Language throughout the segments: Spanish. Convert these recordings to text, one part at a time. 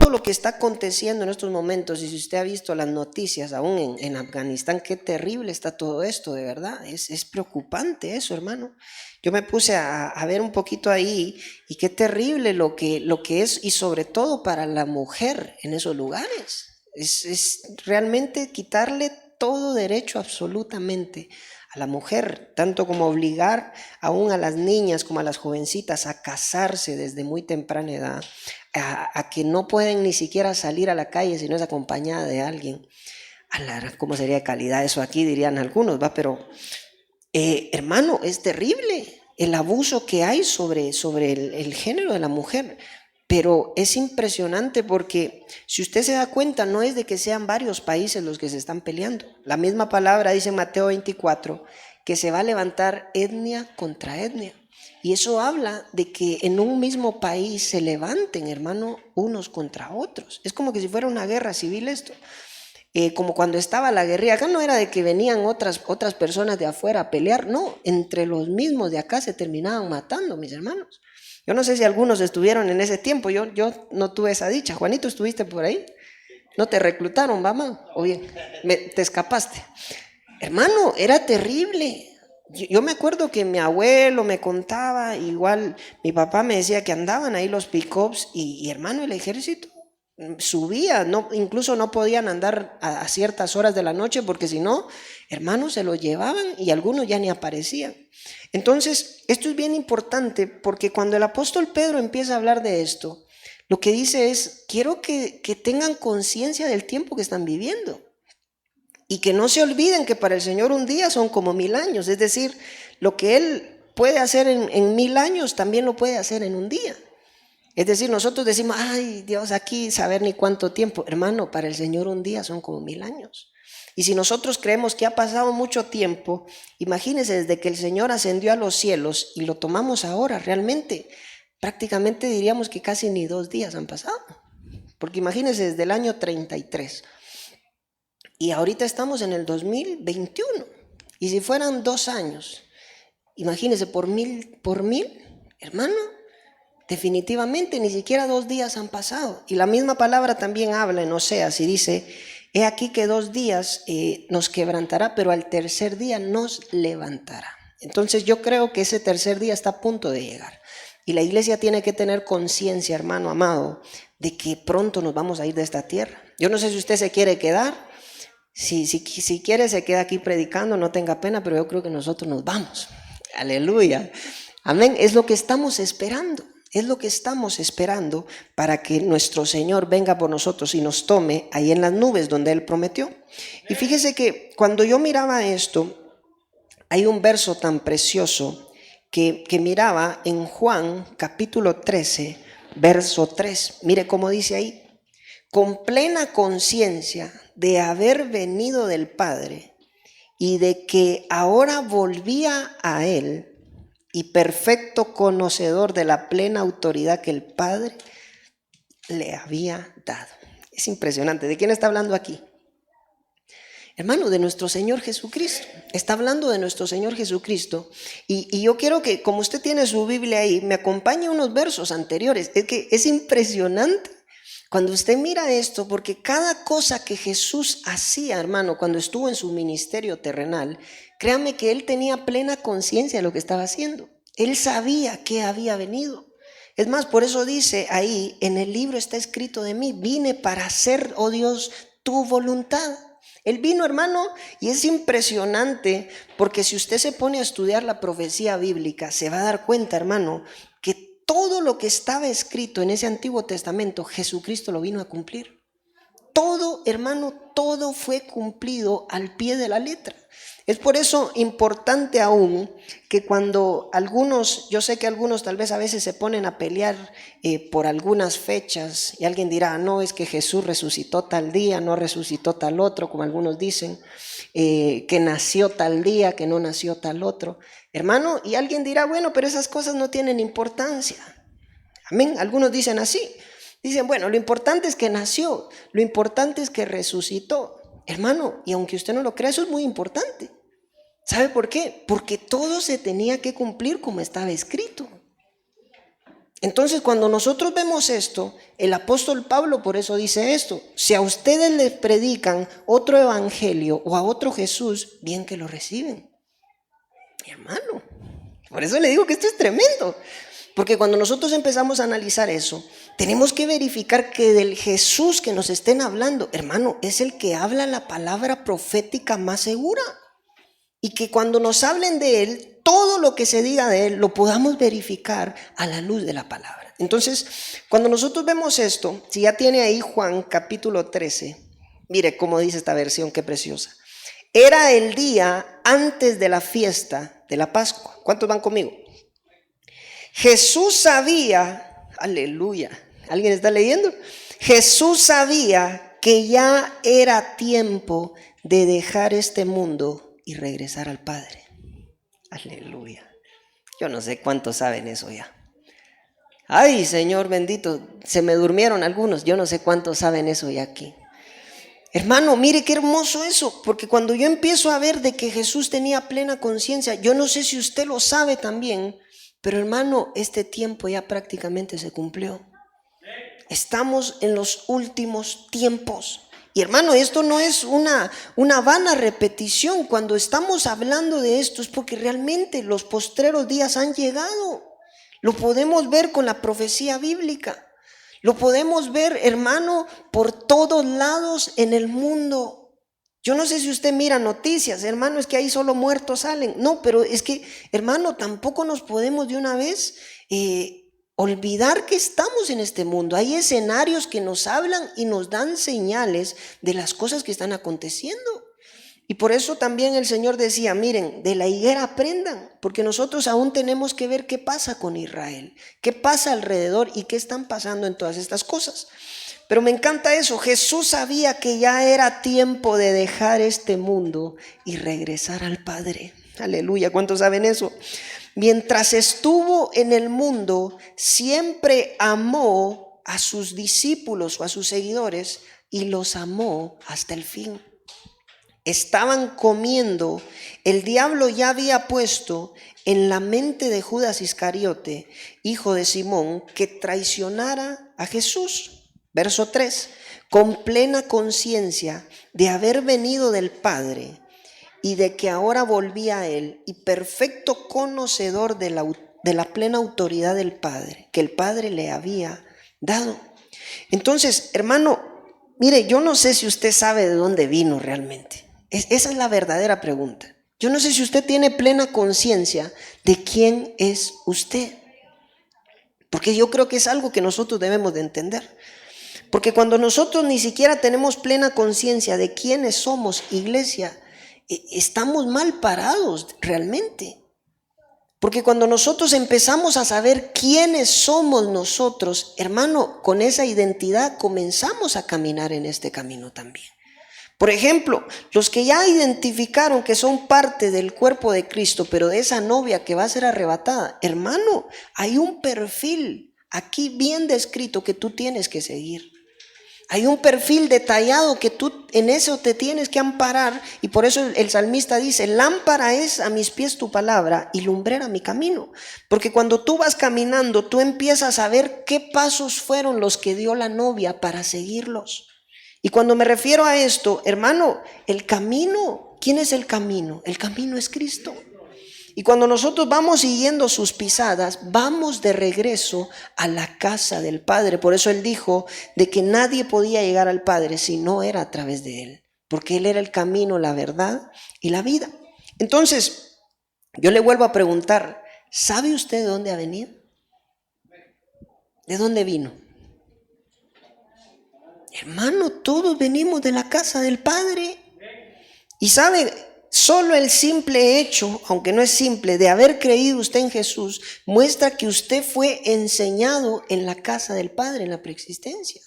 todo lo que está aconteciendo en estos momentos, y si usted ha visto las noticias aún en Afganistán, qué terrible está todo esto, de verdad, es preocupante eso, hermano. Yo me puse a ver un poquito ahí y qué terrible lo que es, y sobre todo para la mujer en esos lugares. Es realmente quitarle todo derecho absolutamente a la mujer, tanto como obligar aún a las niñas como a las jovencitas a casarse desde muy temprana edad, a que no pueden ni siquiera salir a la calle si no es acompañada de alguien. ¿Cómo sería de calidad eso aquí? Dirían algunos, ¿va? Pero hermano, es terrible el abuso que hay sobre el género de la mujer. Pero es impresionante porque si usted se da cuenta, no es de que sean varios países los que se están peleando. La misma palabra dice en Mateo 24 que se va a levantar etnia contra etnia. Y eso habla de que en un mismo país se levanten, hermano, unos contra otros. Es como que si fuera una guerra civil esto. Como cuando estaba la guerrilla, acá no era de que venían otras personas de afuera a pelear, no, entre los mismos de acá se terminaban matando, mis hermanos. Yo no sé si algunos estuvieron en ese tiempo, yo no tuve esa dicha. Juanito, ¿estuviste por ahí? ¿No te reclutaron, mamá? ¿O bien te escapaste? Hermano, era terrible. Yo me acuerdo que mi abuelo me contaba, igual mi papá me decía que andaban ahí los pick-ups y hermano, el ejército subía, no, incluso no podían andar a ciertas horas de la noche porque si no, hermanos, se los llevaban y algunos ya ni aparecían. Entonces, esto es bien importante porque cuando el apóstol Pedro empieza a hablar de esto, lo que dice es, quiero que tengan conciencia del tiempo que están viviendo y que no se olviden que para el Señor un día son como 1000 años, es decir, lo que Él puede hacer en 1000 años también lo puede hacer en un día. Es decir, nosotros decimos, ay Dios, aquí saber ni cuánto tiempo. Hermano, para el Señor un día son como 1000 años. Y si nosotros creemos que ha pasado mucho tiempo, imagínense desde que el Señor ascendió a los cielos y lo tomamos ahora, realmente, prácticamente diríamos que casi ni 2 días han pasado. Porque imagínense desde el año 33 y ahorita estamos en el 2021. Y si fueran 2 años, imagínense por mil, hermano, definitivamente ni siquiera 2 días han pasado. Y la misma palabra también habla en Oseas y dice, he aquí que 2 días nos quebrantará, pero al tercer día nos levantará. Entonces yo creo que ese tercer día está a punto de llegar. Y la iglesia tiene que tener conciencia, hermano amado, de que pronto nos vamos a ir de esta tierra. Yo no sé si usted se quiere quedar. Si quiere se queda aquí predicando, no tenga pena, pero yo creo que nosotros nos vamos. Aleluya. Amén. Es lo que estamos esperando. Es lo que estamos esperando para que nuestro Señor venga por nosotros y nos tome ahí en las nubes donde Él prometió. Y fíjese que cuando yo miraba esto, hay un verso tan precioso que miraba en Juan capítulo 13, verso 3. Mire cómo dice ahí. Con plena conciencia de haber venido del Padre y de que ahora volvía a Él, y perfecto conocedor de la plena autoridad que el Padre le había dado. Es impresionante. ¿De quién está hablando aquí? Hermano, de nuestro Señor Jesucristo. Está hablando de nuestro Señor Jesucristo. Y yo quiero que, como usted tiene su Biblia ahí, me acompañe unos versos anteriores. Es que es impresionante cuando usted mira esto, porque cada cosa que Jesús hacía, hermano, cuando estuvo en su ministerio terrenal, créame que Él tenía plena conciencia de lo que estaba haciendo. Él sabía que había venido. Es más, por eso dice ahí, en el libro está escrito de mí, vine para hacer, oh Dios, tu voluntad. Él vino, hermano, y es impresionante porque si usted se pone a estudiar la profecía bíblica, se va a dar cuenta, hermano, que todo lo que estaba escrito en ese Antiguo Testamento, Jesucristo lo vino a cumplir. Todo, hermano, todo fue cumplido al pie de la letra. Es por eso importante aún que cuando algunos, yo sé que algunos tal vez a veces se ponen a pelear por algunas fechas y alguien dirá, no, es que Jesús resucitó tal día, no resucitó tal otro, como algunos dicen, que nació tal día, que no nació tal otro. Hermano, y alguien dirá, bueno, pero esas cosas no tienen importancia. Amén, algunos dicen así. Dicen, bueno, lo importante es que nació, lo importante es que resucitó. Hermano, y aunque usted no lo crea, eso es muy importante. ¿Sabe por qué? Porque todo se tenía que cumplir como estaba escrito. Entonces, cuando nosotros vemos esto, el apóstol Pablo por eso dice esto: si a ustedes les predican otro evangelio o a otro Jesús, bien que lo reciben. Mi hermano, por eso le digo que esto es tremendo. Porque cuando nosotros empezamos a analizar eso, tenemos que verificar que del Jesús que nos estén hablando, hermano, es el que habla la palabra profética más segura. Y que cuando nos hablen de Él, todo lo que se diga de Él lo podamos verificar a la luz de la palabra. Entonces, cuando nosotros vemos esto, si ya tiene ahí Juan capítulo 13, mire cómo dice esta versión, qué preciosa. Era el día antes de la fiesta de la Pascua. ¿Cuántos van conmigo? Jesús sabía, aleluya, ¿alguien está leyendo? Jesús sabía que ya era tiempo de dejar este mundo y regresar al Padre. Aleluya. Yo no sé cuántos saben eso ya. Ay, Señor bendito, se me durmieron algunos. Yo no sé cuántos saben eso ya aquí. Hermano, mire qué hermoso eso, porque cuando yo empiezo a ver de que Jesús tenía plena conciencia, yo no sé si usted lo sabe también, pero hermano, este tiempo ya prácticamente se cumplió. Estamos en los últimos tiempos. Y hermano, esto no es una vana repetición. Cuando estamos hablando de esto es porque realmente los postreros días han llegado. Lo podemos ver con la profecía bíblica. Lo podemos ver, hermano, por todos lados en el mundo. Yo no sé si usted mira noticias, hermano, es que ahí solo muertos salen. No, pero es que, hermano, tampoco nos podemos de una vez olvidar que estamos en este mundo. Hay escenarios que nos hablan y nos dan señales de las cosas que están aconteciendo. Y por eso también el Señor decía, miren, de la higuera aprendan, porque nosotros aún tenemos que ver qué pasa con Israel, qué pasa alrededor y qué están pasando en todas estas cosas. Pero me encanta eso, Jesús sabía que ya era tiempo de dejar este mundo y regresar al Padre. Aleluya, ¿cuántos saben eso? Mientras estuvo en el mundo, siempre amó a sus discípulos o a sus seguidores y los amó hasta el fin. Estaban comiendo, el diablo ya había puesto en la mente de Judas Iscariote, hijo de Simón, que traicionara a Jesús. Verso 3, con plena conciencia de haber venido del Padre y de que ahora volvía a Él, y perfecto conocedor de la plena autoridad del Padre, que el Padre le había dado. Entonces, hermano, mire, yo no sé si usted sabe de dónde vino realmente. Esa es la verdadera pregunta. Yo no sé si usted tiene plena conciencia de quién es usted. Porque yo creo que es algo que nosotros debemos de entender. Porque cuando nosotros ni siquiera tenemos plena conciencia de quiénes somos, iglesia, estamos mal parados realmente. Porque cuando nosotros empezamos a saber quiénes somos nosotros, hermano, con esa identidad comenzamos a caminar en este camino también. Por ejemplo, los que ya identificaron que son parte del cuerpo de Cristo, pero de esa novia que va a ser arrebatada, hermano, hay un perfil aquí bien descrito que tú tienes que seguir. Hay un perfil detallado que tú en eso te tienes que amparar, y por eso el salmista dice, lámpara es a mis pies tu palabra y lumbrera mi camino. Porque cuando tú vas caminando, tú empiezas a ver qué pasos fueron los que dio la novia para seguirlos. Y cuando me refiero a esto, hermano, el camino, ¿quién es el camino? El camino es Cristo. Y cuando nosotros vamos siguiendo sus pisadas, vamos de regreso a la casa del Padre. Por eso Él dijo de que nadie podía llegar al Padre si no era a través de Él. Porque Él era el camino, la verdad y la vida. Entonces, yo le vuelvo a preguntar, ¿sabe usted de dónde ha venido? ¿De dónde vino? Hermano, todos venimos de la casa del Padre. Y sabe, solo el simple hecho, aunque no es simple, de haber creído usted en Jesús, muestra que usted fue enseñado en la casa del Padre, en la preexistencia.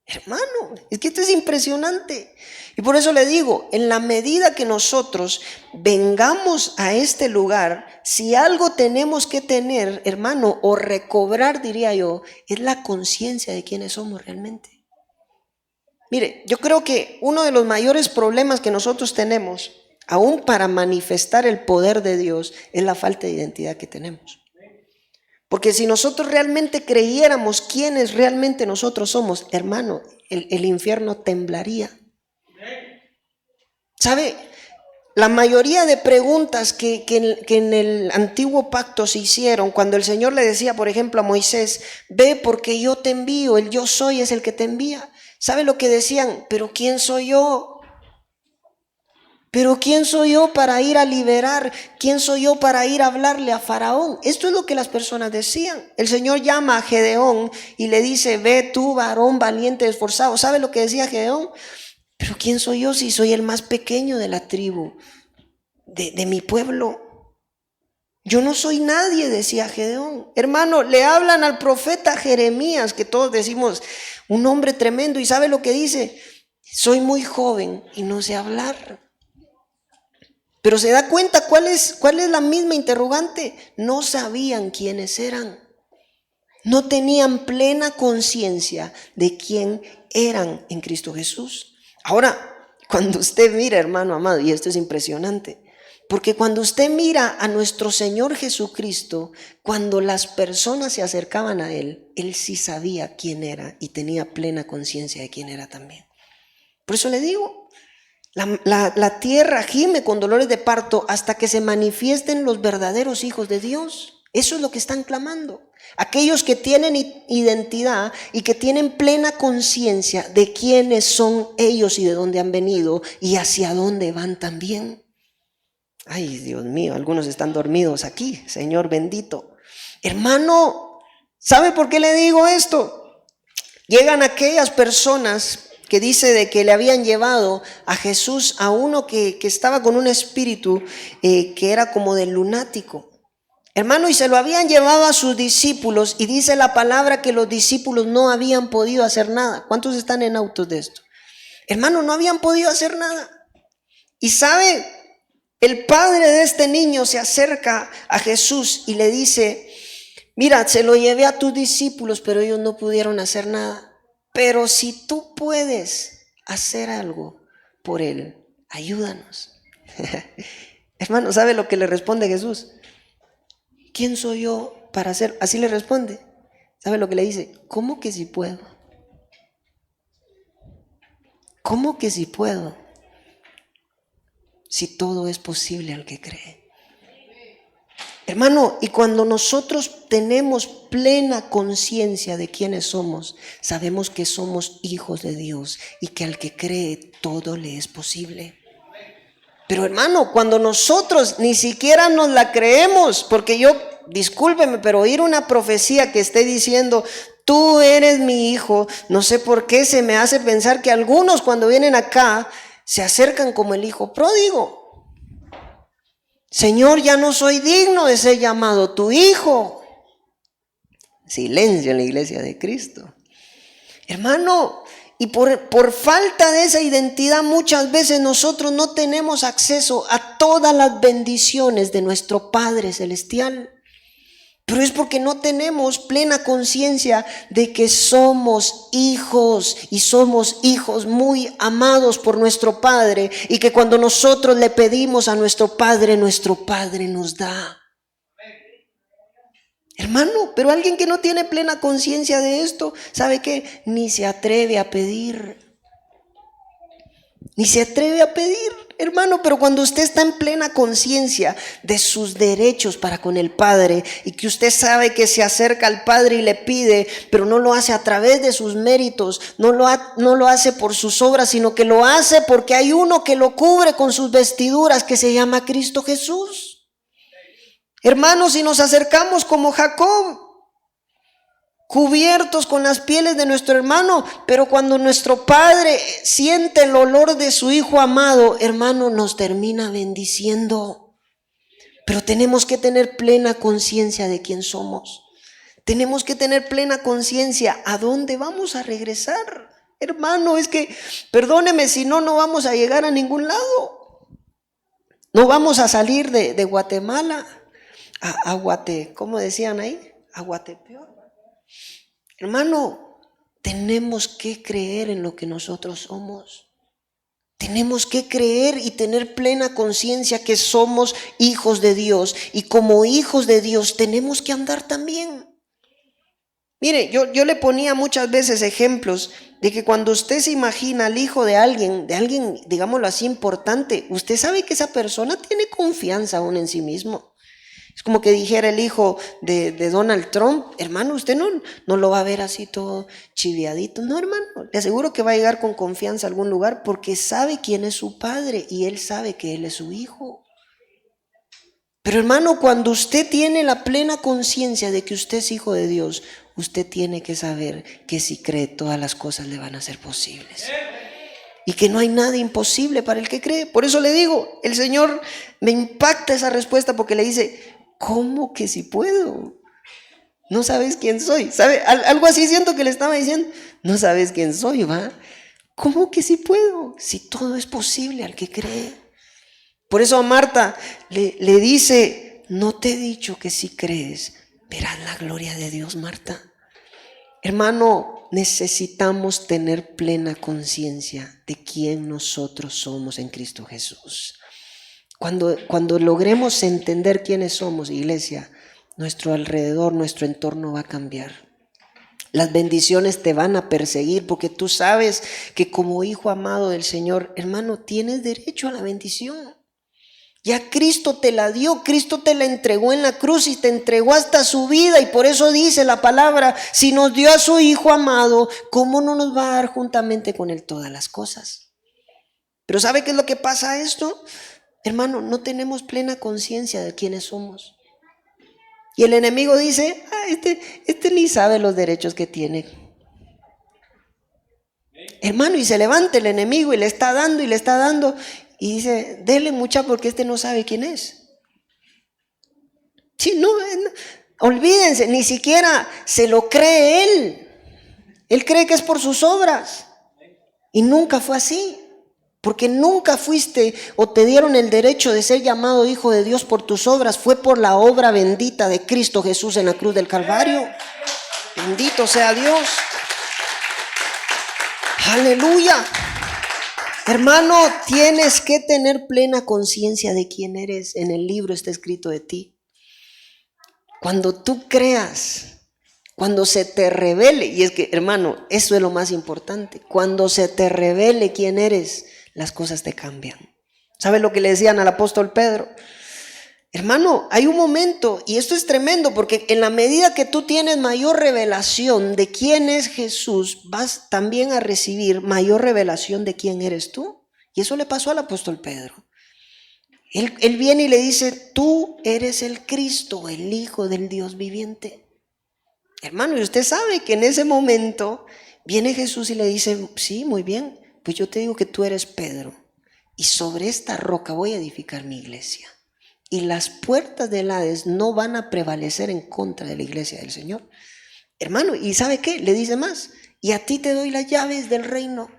Hermano, es que esto es impresionante. Y por eso le digo, en la medida que nosotros vengamos a este lugar, si algo tenemos que tener, hermano, o recobrar, diría yo, es la conciencia de quiénes somos realmente. Mire, yo creo que uno de los mayores problemas que nosotros tenemos, aún para manifestar el poder de Dios, es la falta de identidad que tenemos. Porque si nosotros realmente creyéramos quiénes realmente nosotros somos, hermano, el infierno temblaría. ¿Sabe? La mayoría de preguntas que en el antiguo pacto se hicieron, cuando el Señor le decía, por ejemplo, a Moisés, ve porque yo te envío, el yo soy es el que te envía. ¿Sabe lo que decían? ¿Pero quién soy yo? ¿Pero quién soy yo para ir a liberar? ¿Quién soy yo para ir a hablarle a Faraón? Esto es lo que las personas decían. El Señor llama a Gedeón y le dice, ve tú, varón valiente, esforzado. ¿Sabe lo que decía Gedeón? ¿Pero quién soy yo si soy el más pequeño de la tribu, de mi pueblo? Yo no soy nadie, decía Gedeón. Hermano, le hablan al profeta Jeremías, que todos decimos, un hombre tremendo. ¿Y sabe lo que dice? Soy muy joven y no sé hablar. Pero se da cuenta cuál es la misma interrogante. No sabían quiénes eran. No tenían plena conciencia de quién eran en Cristo Jesús. Ahora, cuando usted mira, hermano amado, y esto es impresionante, porque cuando usted mira a nuestro Señor Jesucristo, cuando las personas se acercaban a Él, Él sí sabía quién era y tenía plena conciencia de quién era también. Por eso le digo, la tierra gime con dolores de parto hasta que se manifiesten los verdaderos hijos de Dios. Eso es lo que están clamando. Aquellos que tienen identidad y que tienen plena conciencia de quiénes son ellos y de dónde han venido y hacia dónde van también. Ay, Dios mío, algunos están dormidos aquí, Señor bendito. Hermano, ¿sabe por qué le digo esto? Llegan aquellas personas que dice de que le habían llevado a Jesús a uno que estaba con un espíritu que era como de lunático. Hermano, y se lo habían llevado a sus discípulos y dice la palabra que los discípulos no habían podido hacer nada. ¿Cuántos están en autos de esto? Hermano, no habían podido hacer nada. Y sabe, el padre de este niño se acerca a Jesús y le dice, mira, se lo llevé a tus discípulos, pero ellos no pudieron hacer nada. Pero si tú puedes hacer algo por él, ayúdanos. Hermano, ¿sabe lo que le responde Jesús? ¿Quién soy yo para hacer? Así le responde. ¿Sabe lo que le dice? ¿Cómo que si puedo? ¿Cómo que si puedo? Si todo es posible al que cree. Hermano, y cuando nosotros tenemos plena conciencia de quiénes somos, sabemos que somos hijos de Dios y que al que cree todo le es posible. Pero hermano, cuando nosotros ni siquiera nos la creemos, porque yo, discúlpeme, pero oír una profecía que esté diciendo, tú eres mi hijo, no sé por qué se me hace pensar que algunos cuando vienen acá se acercan como el hijo pródigo. Señor, ya no soy digno de ser llamado tu hijo. Silencio en la iglesia de Cristo. Hermano, y por falta de esa identidad muchas veces nosotros no tenemos acceso a todas las bendiciones de nuestro Padre Celestial. Pero es porque no tenemos plena conciencia de que somos hijos y somos hijos muy amados por nuestro Padre y que cuando nosotros le pedimos a nuestro Padre nos da. Hermano, pero alguien que no tiene plena conciencia de esto, ¿sabe qué? Ni se atreve a pedir. Ni se atreve a pedir, hermano, pero cuando usted está en plena conciencia de sus derechos para con el Padre y que usted sabe que se acerca al Padre y le pide, pero no lo hace a través de sus méritos, no lo hace por sus obras, sino que lo hace porque hay uno que lo cubre con sus vestiduras que se llama Cristo Jesús. Hermanos, si nos acercamos como Jacob, cubiertos con las pieles de nuestro hermano, pero cuando nuestro Padre siente el olor de su Hijo amado, hermano, nos termina bendiciendo. Pero tenemos que tener plena conciencia de quién somos. Tenemos que tener plena conciencia a dónde vamos a regresar. Hermano, es que, perdóneme, si no, no vamos a llegar a ningún lado. No vamos a salir de Guatemala a ¿cómo decían ahí? A Guatepeor. Hermano, tenemos que creer en lo que nosotros somos. Tenemos que creer y tener plena conciencia que somos hijos de Dios. Y como hijos de Dios tenemos que andar también. Mire, yo le ponía muchas veces ejemplos de que cuando usted se imagina al hijo de alguien, digámoslo así, importante, usted sabe que esa persona tiene confianza aún en sí mismo. Es como que dijera el hijo de Donald Trump: hermano, usted no lo va a ver así todo chiviadito. No, hermano, le aseguro que va a llegar con confianza a algún lugar porque sabe quién es su padre y él sabe que él es su hijo. Pero hermano, cuando usted tiene la plena conciencia de que usted es hijo de Dios, usted tiene que saber que si cree, todas las cosas le van a ser posibles. Y que no hay nada imposible para el que cree. Por eso le digo, el Señor me impacta esa respuesta porque le dice: ¿cómo que si puedo? No sabes quién soy. ¿Sabe? Algo así siento que le estaba diciendo: no sabes quién soy, ¿va? ¿Cómo que si puedo? Si todo es posible al que cree. Por eso a Marta le dice: no te he dicho que si crees verás la gloria de Dios, Marta. Hermano, necesitamos tener plena conciencia de quién nosotros somos en Cristo Jesús. Cuando logremos entender quiénes somos, iglesia, nuestro alrededor, nuestro entorno va a cambiar. Las bendiciones te van a perseguir porque tú sabes que como hijo amado del Señor, hermano, tienes derecho a la bendición. Ya Cristo te la dio, Cristo te la entregó en la cruz y te entregó hasta su vida. Y por eso dice la palabra: si nos dio a su Hijo amado, ¿cómo no nos va a dar juntamente con Él todas las cosas? Pero ¿sabe qué es lo que pasa a esto? Hermano, no tenemos plena conciencia de quiénes somos. Y el enemigo dice: este ni sabe los derechos que tiene. Hermano, y se levanta el enemigo y le está dando y le está dando. Y dice: dele mucha porque este no sabe quién es. Sí, no, olvídense, ni siquiera se lo cree él. Él cree que es por sus obras. Y nunca fue así. Porque nunca fuiste o te dieron el derecho de ser llamado hijo de Dios por tus obras. Fue por la obra bendita de Cristo Jesús en la cruz del Calvario. Bendito sea Dios. Aleluya. Hermano, tienes que tener plena conciencia de quién eres. En el libro está escrito de ti. Cuando tú creas, cuando se te revele, y es que, hermano, eso es lo más importante, cuando se te revele quién eres, las cosas te cambian. ¿Sabes lo que le decían al apóstol Pedro? Hermano, hay un momento, y esto es tremendo, porque en la medida que tú tienes mayor revelación de quién es Jesús, vas también a recibir mayor revelación de quién eres tú. Y eso le pasó al apóstol Pedro. Él viene y le dice: tú eres el Cristo, el Hijo del Dios viviente. Hermano, y usted sabe que en ese momento viene Jesús y le dice: sí, muy bien, pues yo te digo que tú eres Pedro, y sobre esta roca voy a edificar mi iglesia. Y las puertas del Hades no van a prevalecer en contra de la iglesia del Señor. Hermano, ¿y sabe qué? Le dice más: y a ti te doy las llaves del reino.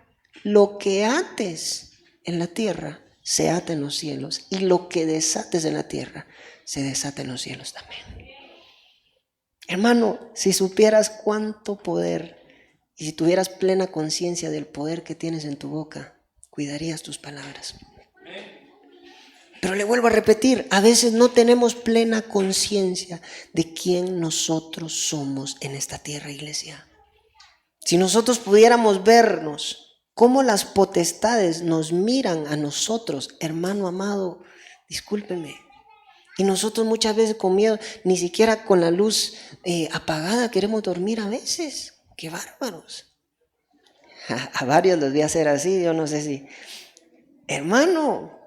Lo que ates en la tierra se ata en los cielos, y lo que desates en la tierra se desata en los cielos también. Hermano, si supieras cuánto poder y si tuvieras plena conciencia del poder que tienes en tu boca, cuidarías tus palabras. Pero le vuelvo a repetir, a veces no tenemos plena conciencia de quién nosotros somos en esta tierra, iglesia. Si nosotros pudiéramos vernos cómo las potestades nos miran a nosotros, hermano amado, discúlpeme. Y nosotros muchas veces con miedo, ni siquiera con la luz apagada queremos dormir a veces. ¡Qué bárbaros! A varios los voy a hacer así, yo no sé si. Hermano,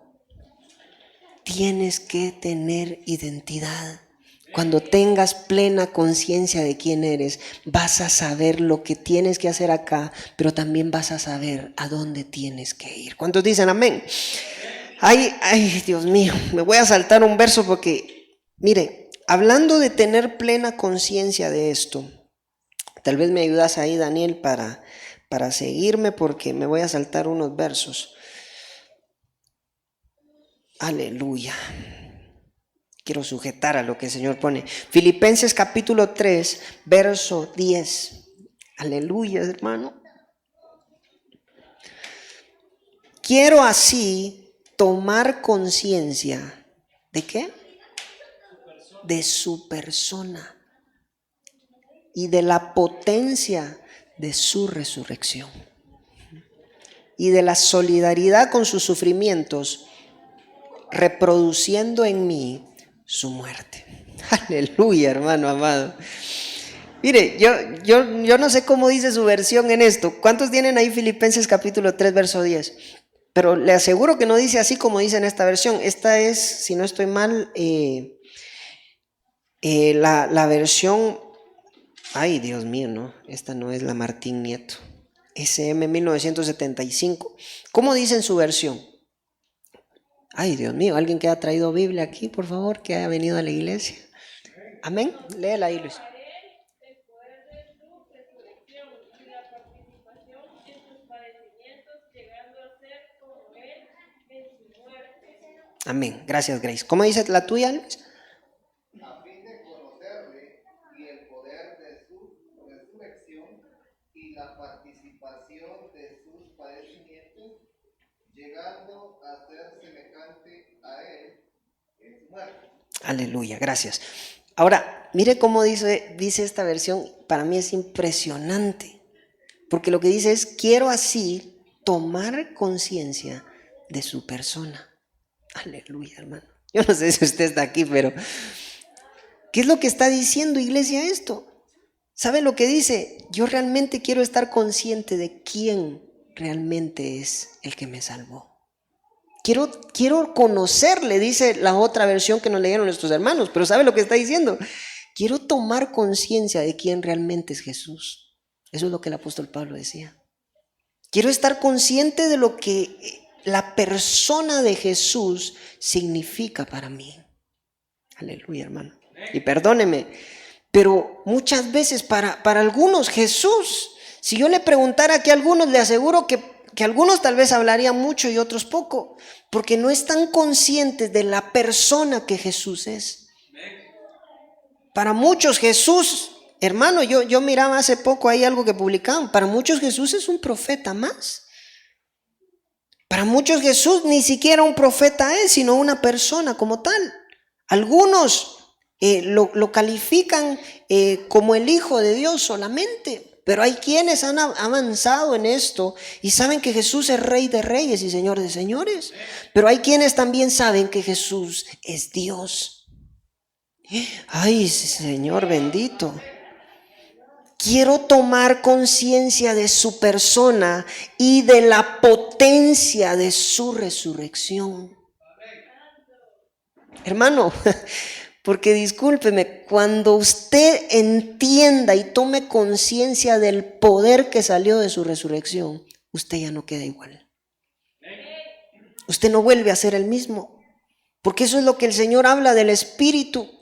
tienes que tener identidad. Cuando tengas plena conciencia de quién eres, vas a saber lo que tienes que hacer acá, pero también vas a saber a dónde tienes que ir. ¿Cuántos dicen amén? Ay, Dios mío, me voy a saltar un verso porque, mire, hablando de tener plena conciencia de esto, tal vez me ayudas ahí, Daniel, para seguirme, porque me voy a saltar unos versos. Aleluya. Quiero sujetar a lo que el Señor pone. Filipenses capítulo 3, verso 10. Aleluya, hermano. Quiero así tomar conciencia. ¿De qué? De su persona. y de la potencia de su resurrección y de la solidaridad con sus sufrimientos, reproduciendo en mí su muerte. Aleluya, hermano amado. Mire, yo no sé cómo dice su versión en esto. ¿Cuántos tienen ahí Filipenses capítulo 3, verso 10? Pero le aseguro que no dice así como dice en esta versión. Esta es, si no estoy mal, la versión... Ay, Dios mío, no. Esta no es la Martín Nieto. SM 1975. ¿Cómo dice en su versión? Ay, Dios mío, alguien que ha traído Biblia aquí, por favor, que haya venido a la iglesia. Amén. Léela ahí, Luis. Amén. Gracias, Grace. ¿Cómo dice la tuya, Luis? A fin de conocerle y el poder de su resurrección y la participación de sus padecimientos, llegando a ser semejante a él en su muerte. Aleluya, gracias. Ahora, mire cómo dice esta versión, para mí es impresionante, porque lo que dice es, quiero así tomar conciencia de su persona. Aleluya, hermano. Yo no sé si usted está aquí, pero ¿qué es lo que está diciendo, iglesia, esto? ¿Sabe lo que dice? Yo realmente quiero estar consciente de quién realmente es el que me salvó. Quiero conocerle, dice la otra versión que nos leyeron nuestros hermanos, pero ¿sabe lo que está diciendo? Quiero tomar conciencia de quién realmente es Jesús. Eso es lo que el apóstol Pablo decía. Quiero estar consciente de lo que la persona de Jesús significa para mí. Aleluya, hermano. Y perdóneme, pero muchas veces para algunos Jesús, si yo le preguntara aquí a algunos, le aseguro que algunos tal vez hablarían mucho y otros poco, porque no están conscientes de la persona que Jesús es. Para muchos Jesús, hermano, yo miraba hace poco ahí algo que publicaban, para muchos Jesús es un profeta más. Para muchos Jesús ni siquiera un profeta es, sino una persona como tal. Algunos lo califican como el Hijo de Dios solamente, pero hay quienes han avanzado en esto y saben que Jesús es Rey de Reyes y Señor de Señores, pero hay quienes también saben que Jesús es Dios. Ay, Señor bendito. Quiero tomar conciencia de su persona y de la potencia de su resurrección. Hermano, porque discúlpeme, cuando usted entienda y tome conciencia del poder que salió de su resurrección, usted ya no queda igual. Usted no vuelve a ser el mismo, porque eso es lo que el Señor habla del Espíritu.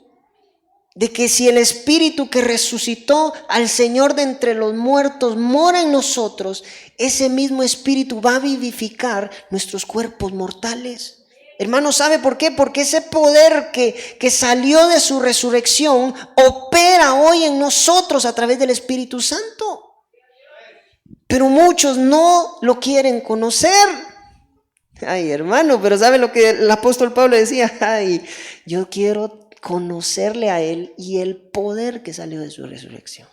De que si el Espíritu que resucitó al Señor de entre los muertos mora en nosotros, ese mismo Espíritu va a vivificar nuestros cuerpos mortales. Hermano, ¿sabe por qué? Porque ese poder que salió de su resurrección opera hoy en nosotros a través del Espíritu Santo. Pero muchos no lo quieren conocer. Ay, hermano, pero ¿sabe lo que el apóstol Pablo decía? Ay, yo quiero conocerle a Él y el poder que salió de su resurrección.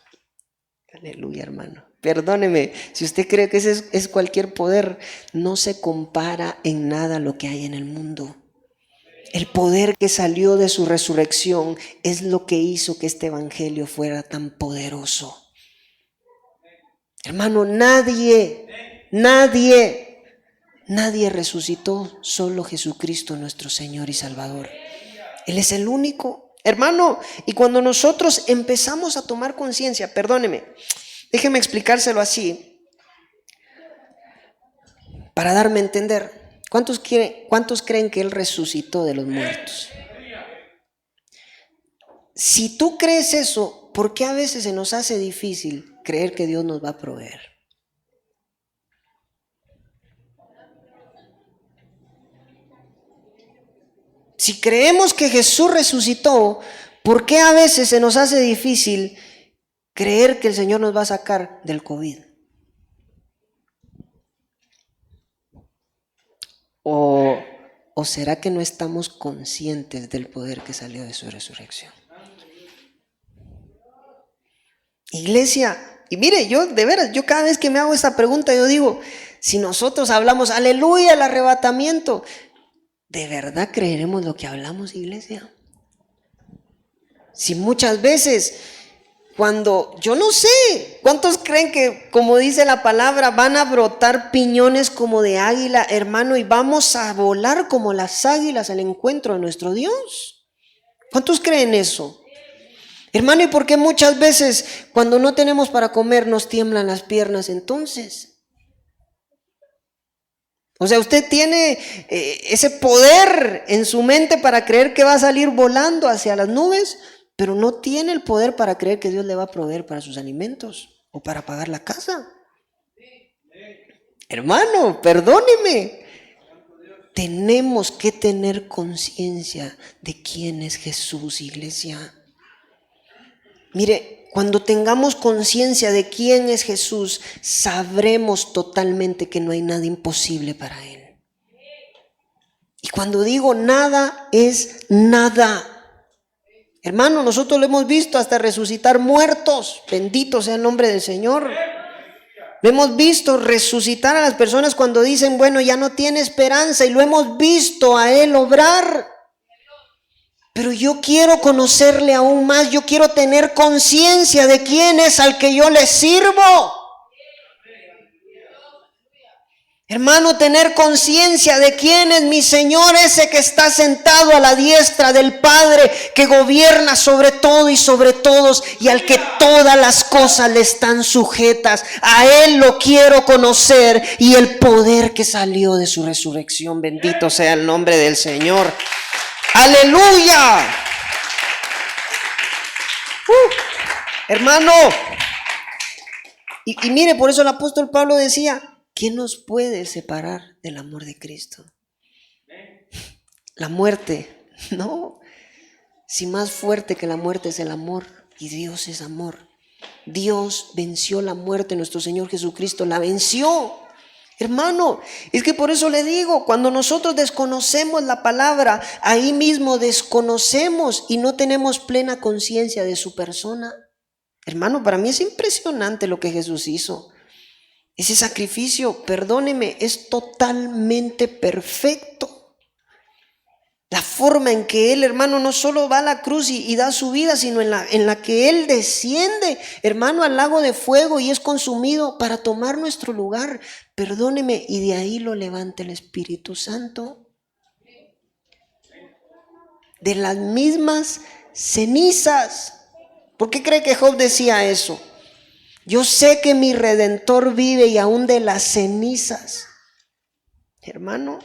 Aleluya, hermano. Perdóneme, si usted cree que ese es cualquier poder, no se compara en nada a lo que hay en el mundo. El poder que salió de su resurrección es lo que hizo que este evangelio fuera tan poderoso. Hermano, nadie resucitó, solo Jesucristo nuestro Señor y Salvador. Él es el único, hermano. Y cuando nosotros empezamos a tomar conciencia, perdóneme, déjeme explicárselo así, para darme a entender. ¿Cuántos creen que Él resucitó de los muertos? Si tú crees eso, ¿por qué a veces se nos hace difícil creer que Dios nos va a proveer? Si creemos que Jesús resucitó, ¿por qué a veces se nos hace difícil creer que el Señor nos va a sacar del COVID? ¿O será que no estamos conscientes del poder que salió de su resurrección? Iglesia, y mire, yo de veras, yo cada vez que me hago esta pregunta, yo digo, si nosotros hablamos, aleluya, el arrebatamiento, ¿de verdad creeremos lo que hablamos, iglesia? Si muchas veces, cuando, yo no sé, ¿cuántos creen que, como dice la palabra, van a brotar piñones como de águila, hermano, y vamos a volar como las águilas al encuentro de nuestro Dios? ¿Cuántos creen eso? Hermano, ¿y por qué muchas veces cuando no tenemos para comer nos tiemblan las piernas entonces? O sea, usted tiene ese poder en su mente para creer que va a salir volando hacia las nubes, pero no tiene el poder para creer que Dios le va a proveer para sus alimentos o para pagar la casa. Hermano, perdóneme. Tenemos que tener conciencia de quién es Jesús, iglesia. Mire, cuando tengamos conciencia de quién es Jesús, sabremos totalmente que no hay nada imposible para Él. Y cuando digo nada, es nada. Hermano, nosotros lo hemos visto hasta resucitar muertos. Bendito sea el nombre del Señor. Lo hemos visto resucitar a las personas cuando dicen, bueno, ya no tiene esperanza. Y lo hemos visto a Él obrar. Pero yo quiero conocerle aún más, yo quiero tener conciencia de quién es al que yo le sirvo. Hermano, tener conciencia de quién es mi Señor, ese que está sentado a la diestra del Padre, que gobierna sobre todo y sobre todos, y al que todas las cosas le están sujetas. A Él lo quiero conocer y el poder que salió de su resurrección. Bendito sea el nombre del Señor. ¡Aleluya! Hermano, y mire, por eso el apóstol Pablo decía, ¿quién nos puede separar del amor de Cristo? La muerte, no. Si más fuerte que la muerte es el amor, y Dios es amor. Dios venció la muerte, nuestro Señor Jesucristo la venció. Hermano, es que por eso le digo, cuando nosotros desconocemos la palabra, ahí mismo desconocemos y no tenemos plena conciencia de su persona. Hermano, para mí es impresionante lo que Jesús hizo. Ese sacrificio, perdóneme, es totalmente perfecto. La forma en que Él, hermano, no solo va a la cruz y da su vida, sino en la que Él desciende, hermano, al lago de fuego y es consumido para tomar nuestro lugar. Perdóneme, y de ahí lo levanta el Espíritu Santo. De las mismas cenizas. ¿Por qué cree que Job decía eso? Yo sé que mi Redentor vive y aún de las cenizas. Hermano,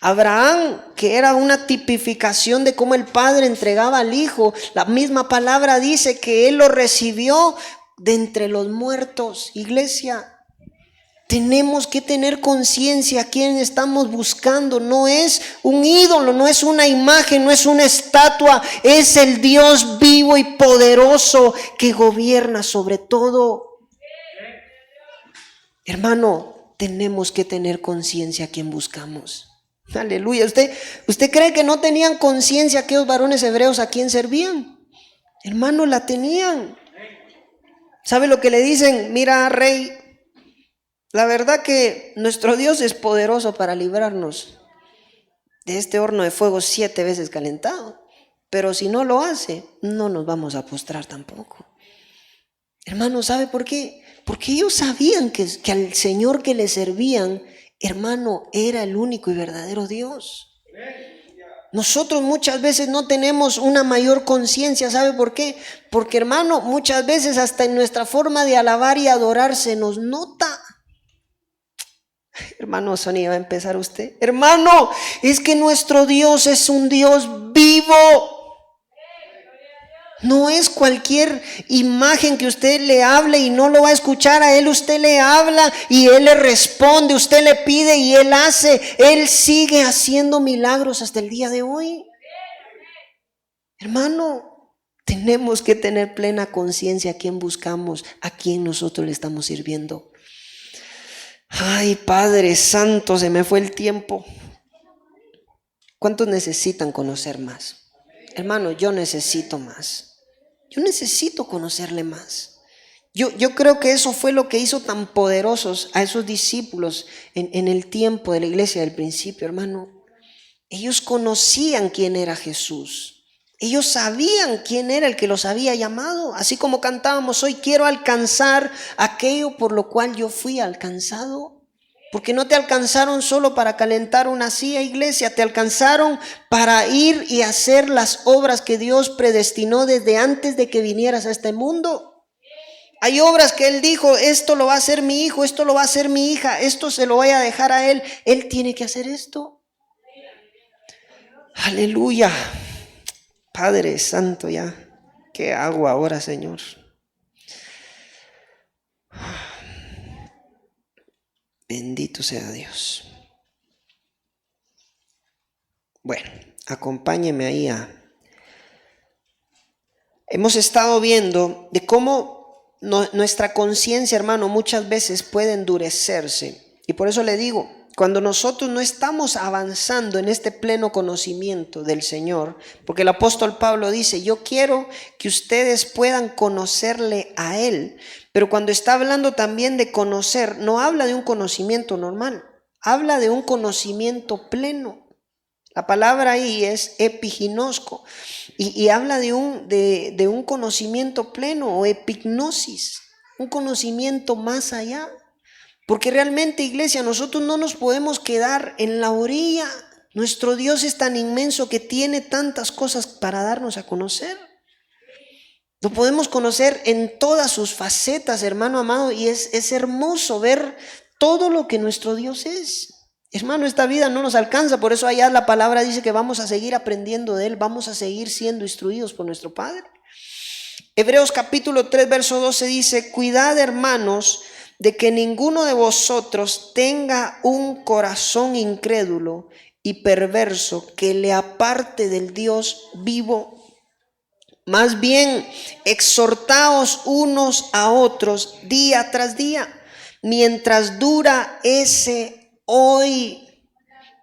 Abraham, que era una tipificación de cómo el Padre entregaba al Hijo, la misma palabra dice que Él lo recibió de entre los muertos. Iglesia, tenemos que tener conciencia a quién estamos buscando. No es un ídolo, no es una imagen, no es una estatua, es el Dios vivo y poderoso que gobierna sobre todo. Hermano, tenemos que tener conciencia a quién buscamos. Aleluya. ¿Usted cree que no tenían conciencia aquellos varones hebreos a quién servían? Hermano, la tenían. ¿Sabe lo que le dicen? Mira, rey, la verdad que nuestro Dios es poderoso para librarnos de este horno de fuego 7 veces calentado. Pero si no lo hace, no nos vamos a postrar tampoco. Hermano, ¿sabe por qué? Porque ellos sabían que al Señor que le servían, hermano, era el único y verdadero Dios. Nosotros muchas veces no tenemos una mayor conciencia. ¿Sabe por qué? Porque, hermano, muchas veces hasta en nuestra forma de alabar y adorar se nos nota. Hermano Sonia, ¿va a empezar usted? Hermano, es que nuestro Dios es un Dios vivo. No es cualquier imagen que usted le hable y no lo va a escuchar a Él. Usted le habla y Él le responde. Usted le pide y Él hace. Él sigue haciendo milagros hasta el día de hoy. Hermano, tenemos que tener plena conciencia a quién buscamos, a quién nosotros le estamos sirviendo. Ay, Padre Santo, se me fue el tiempo. ¿Cuántos necesitan conocer más? Hermano, yo necesito más. Yo necesito conocerle más. Yo creo que eso fue lo que hizo tan poderosos a esos discípulos en el tiempo de la iglesia del principio, hermano. Ellos conocían quién era Jesús. Ellos sabían quién era el que los había llamado. Así como cantábamos hoy, quiero alcanzar aquello por lo cual yo fui alcanzado. Porque no te alcanzaron solo para calentar una silla, iglesia, te alcanzaron para ir y hacer las obras que Dios predestinó desde antes de que vinieras a este mundo. Hay obras que Él dijo, esto lo va a hacer mi hijo, esto lo va a hacer mi hija, esto se lo voy a dejar a Él. Él tiene que hacer esto. Aleluya. Padre Santo, ya. ¿Qué hago ahora, Señor? Bendito sea Dios. Bueno, acompáñeme ahí Hemos estado viendo de cómo nuestra conciencia, hermano, muchas veces puede endurecerse. Y por eso le digo, cuando nosotros no estamos avanzando en este pleno conocimiento del Señor, porque el apóstol Pablo dice, yo quiero que ustedes puedan conocerle a Él, pero cuando está hablando también de conocer, no habla de un conocimiento normal, habla de un conocimiento pleno. La palabra ahí es epiginosko y habla de un conocimiento pleno o epignosis, un conocimiento más allá. Porque realmente, iglesia, nosotros no nos podemos quedar en la orilla. Nuestro Dios es tan inmenso que tiene tantas cosas para darnos a conocer. Lo podemos conocer en todas sus facetas, hermano amado, y es hermoso ver todo lo que nuestro Dios es. Hermano, esta vida no nos alcanza, por eso allá la palabra dice que vamos a seguir aprendiendo de Él, vamos a seguir siendo instruidos por nuestro Padre. Hebreos capítulo 3, verso 12 dice, cuidad, hermanos, de que ninguno de vosotros tenga un corazón incrédulo y perverso que le aparte del Dios vivo. Más bien, exhortaos unos a otros día tras día, mientras dura ese hoy,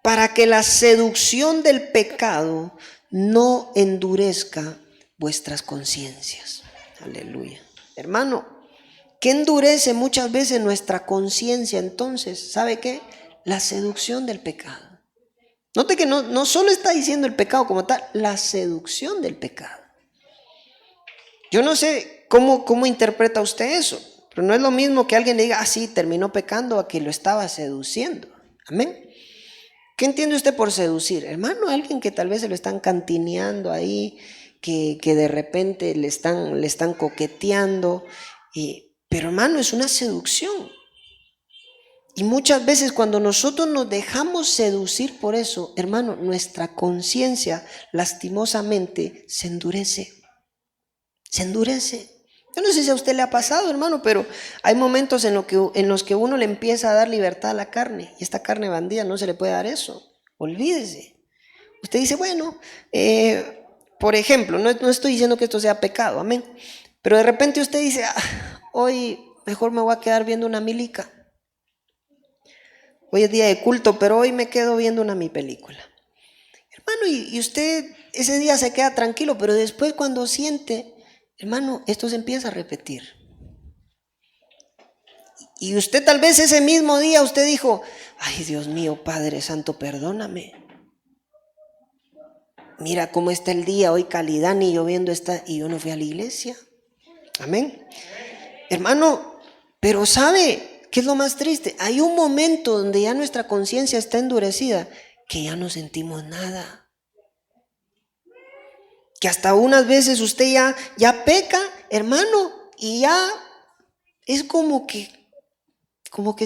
para que la seducción del pecado no endurezca vuestras conciencias. Aleluya. Hermano, ¿qué endurece muchas veces nuestra conciencia entonces? ¿Sabe qué? La seducción del pecado. Note que no solo está diciendo el pecado como tal, la seducción del pecado. Yo no sé cómo interpreta usted eso, pero no es lo mismo que alguien le diga, sí, terminó pecando, a que lo estaba seduciendo. Amén. ¿Qué entiende usted por seducir? Hermano, alguien que tal vez se lo están cantineando ahí, que de repente le están coqueteando, pero hermano, es una seducción. Y muchas veces cuando nosotros nos dejamos seducir por eso, hermano, nuestra conciencia lastimosamente se endurece. Se endurece. Yo no sé si a usted le ha pasado, hermano, pero hay momentos en los que uno le empieza a dar libertad a la carne. Y esta carne bandida no se le puede dar eso. Olvídese. Usted dice, bueno, por ejemplo, no estoy diciendo que esto sea pecado, amén. Pero de repente usted dice, hoy mejor me voy a quedar viendo una milica. Hoy es día de culto, pero hoy me quedo viendo mi película. Hermano, y usted ese día se queda tranquilo, pero después cuando siente, hermano, esto se empieza a repetir. Y usted tal vez ese mismo día usted dijo, ay Dios mío, Padre Santo, perdóname. Mira cómo está el día, hoy calidad, ni lloviendo está, y yo no fui a la iglesia. Amén. Hermano, pero ¿sabe qué es lo más triste? Hay un momento donde ya nuestra conciencia está endurecida, que ya no sentimos nada. Que hasta unas veces usted ya peca, hermano, y ya es como que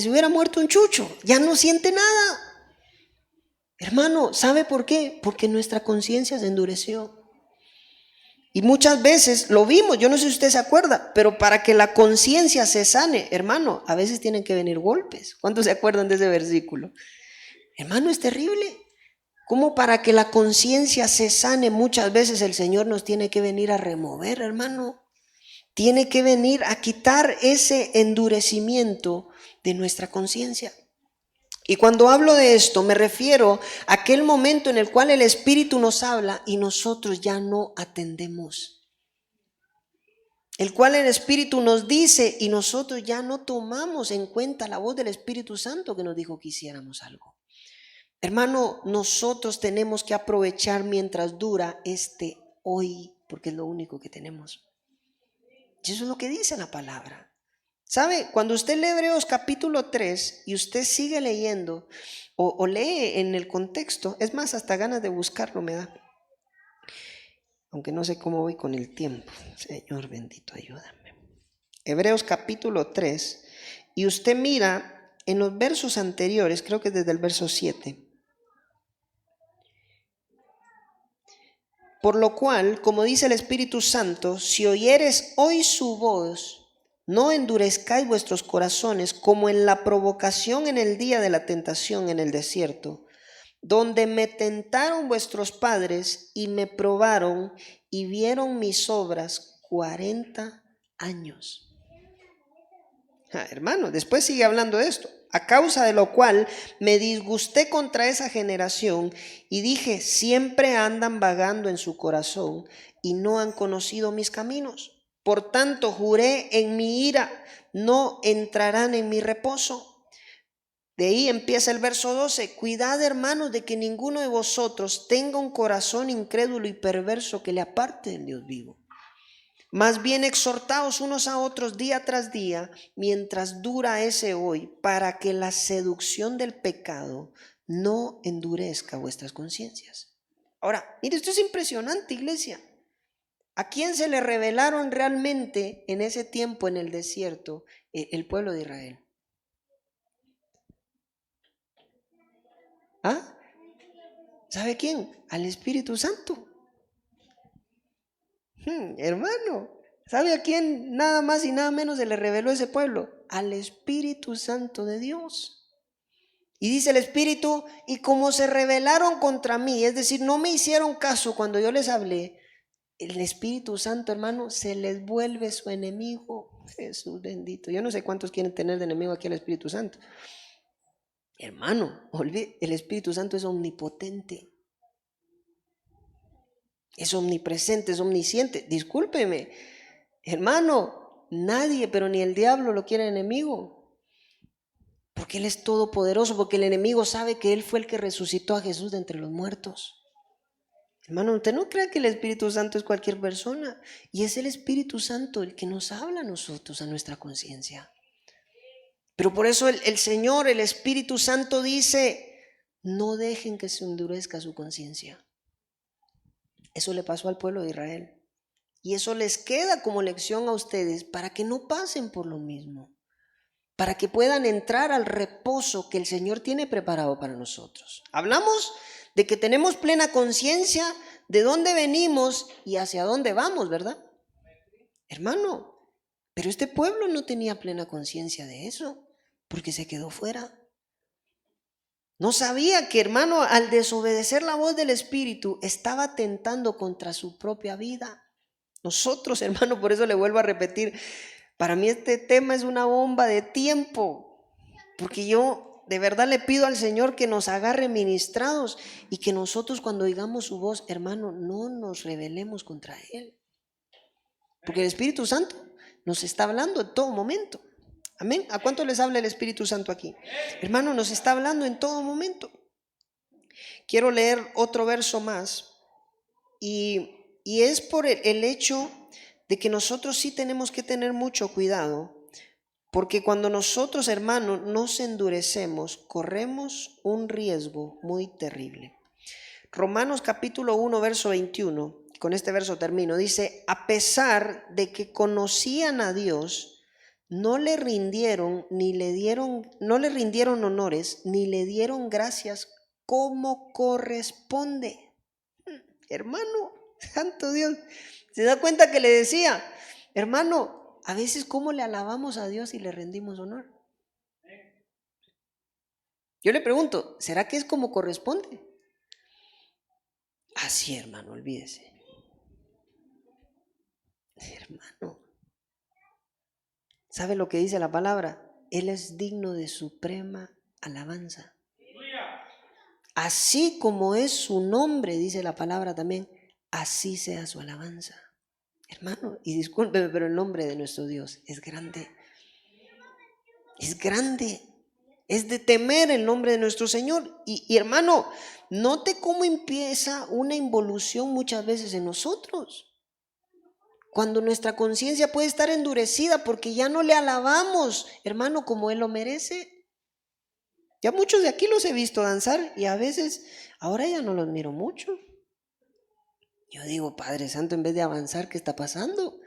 se hubiera muerto un chucho, ya no siente nada. Hermano, ¿sabe por qué? Porque nuestra conciencia se endureció. Y muchas veces lo vimos, yo no sé si usted se acuerda, pero para que la conciencia se sane, hermano, a veces tienen que venir golpes. ¿Cuántos se acuerdan de ese versículo? Hermano, es terrible. Como para que la conciencia se sane, muchas veces el Señor nos tiene que venir a remover, hermano. Tiene que venir a quitar ese endurecimiento de nuestra conciencia. Y cuando hablo de esto, me refiero a aquel momento en el cual el Espíritu nos habla y nosotros ya no atendemos. el cual el Espíritu nos dice y nosotros ya no tomamos en cuenta la voz del Espíritu Santo que nos dijo que hiciéramos algo. Hermano, nosotros tenemos que aprovechar mientras dura este hoy, porque es lo único que tenemos. Y eso es lo que dice la palabra. ¿Sabe? Cuando usted lee Hebreos capítulo 3 y usted sigue leyendo o lee en el contexto, es más, hasta ganas de buscarlo me da. Aunque no sé cómo voy con el tiempo. Señor bendito, ayúdame. Hebreos capítulo 3, y usted mira en los versos anteriores, creo que desde el verso 7. Por lo cual, como dice el Espíritu Santo, si oyeres hoy su voz, no endurezcáis vuestros corazones como en la provocación en el día de la tentación en el desierto, donde me tentaron vuestros padres y me probaron y vieron mis obras 40 años. Hermano, después sigue hablando de esto. A causa de lo cual me disgusté contra esa generación y dije, siempre andan vagando en su corazón y no han conocido mis caminos. Por tanto, juré en mi ira, no entrarán en mi reposo. De ahí empieza el verso 12. Cuidad, hermanos, de que ninguno de vosotros tenga un corazón incrédulo y perverso que le aparte del Dios vivo. Más bien exhortaos unos a otros día tras día, mientras dura ese hoy, para que la seducción del pecado no endurezca vuestras conciencias. Ahora, mire, esto es impresionante, iglesia. ¿A quién se le revelaron realmente en ese tiempo en el desierto el pueblo de Israel? ¿Ah? ¿Sabe quién? Al Espíritu Santo. Hermano, ¿sabe a quién nada más y nada menos se le reveló ese pueblo? Al Espíritu Santo de Dios. Y dice el Espíritu, y como se rebelaron contra mí, es decir, no me hicieron caso cuando yo les hablé, el Espíritu Santo, hermano, se les vuelve su enemigo. Jesús bendito. Yo no sé cuántos quieren tener de enemigo aquí al Espíritu Santo. Hermano, el Espíritu Santo es omnipotente. Es omnipresente, es omnisciente. Discúlpeme, hermano, nadie, pero ni el diablo lo quiere enemigo. Porque Él es todopoderoso, porque el enemigo sabe que Él fue el que resucitó a Jesús de entre los muertos. Hermano, usted no crea que el Espíritu Santo es cualquier persona. Y es el Espíritu Santo el que nos habla a nosotros, a nuestra conciencia. Pero por eso el Señor, el Espíritu Santo dice, no dejen que se endurezca su conciencia. Eso le pasó al pueblo de Israel. Y eso les queda como lección a ustedes para que no pasen por lo mismo. Para que puedan entrar al reposo que el Señor tiene preparado para nosotros. Hablamos de que tenemos plena conciencia de dónde venimos y hacia dónde vamos, ¿verdad? Hermano, pero este pueblo no tenía plena conciencia de eso, porque se quedó fuera. No sabía que, hermano, al desobedecer la voz del Espíritu, estaba atentando contra su propia vida. Nosotros, hermano, por eso le vuelvo a repetir, para mí este tema es una bomba de tiempo, porque yo de verdad le pido al Señor que nos agarre ministrados y que nosotros cuando oigamos su voz, hermano, no nos rebelemos contra Él. Porque el Espíritu Santo nos está hablando en todo momento. Amén. ¿A cuánto les habla el Espíritu Santo aquí? Hermano, nos está hablando en todo momento. Quiero leer otro verso más y es por el hecho de que nosotros sí tenemos que tener mucho cuidado, porque cuando nosotros, hermanos, nos endurecemos, corremos un riesgo muy terrible. Romanos capítulo 1, verso 21, con este verso termino, dice, a pesar de que conocían a Dios, no le rindieron honores, ni le dieron gracias como corresponde. Hermano, santo Dios, ¿se da cuenta que le decía, hermano, a veces cómo le alabamos a Dios y le rendimos honor? Yo le pregunto, ¿será que es como corresponde? Así, hermano, olvídese. Hermano, ¿sabe lo que dice la palabra? Él es digno de suprema alabanza. Así como es su nombre, dice la palabra también, así sea su alabanza. Hermano, y discúlpeme, pero el nombre de nuestro Dios es grande. Es grande. Es de temer el nombre de nuestro Señor. Y hermano, note cómo empieza una involución muchas veces en nosotros. Cuando nuestra conciencia puede estar endurecida porque ya no le alabamos, hermano, como Él lo merece. Ya muchos de aquí los he visto danzar y a veces, ahora ya no los miro mucho. Yo digo, Padre Santo, en vez de avanzar, ¿qué está pasando?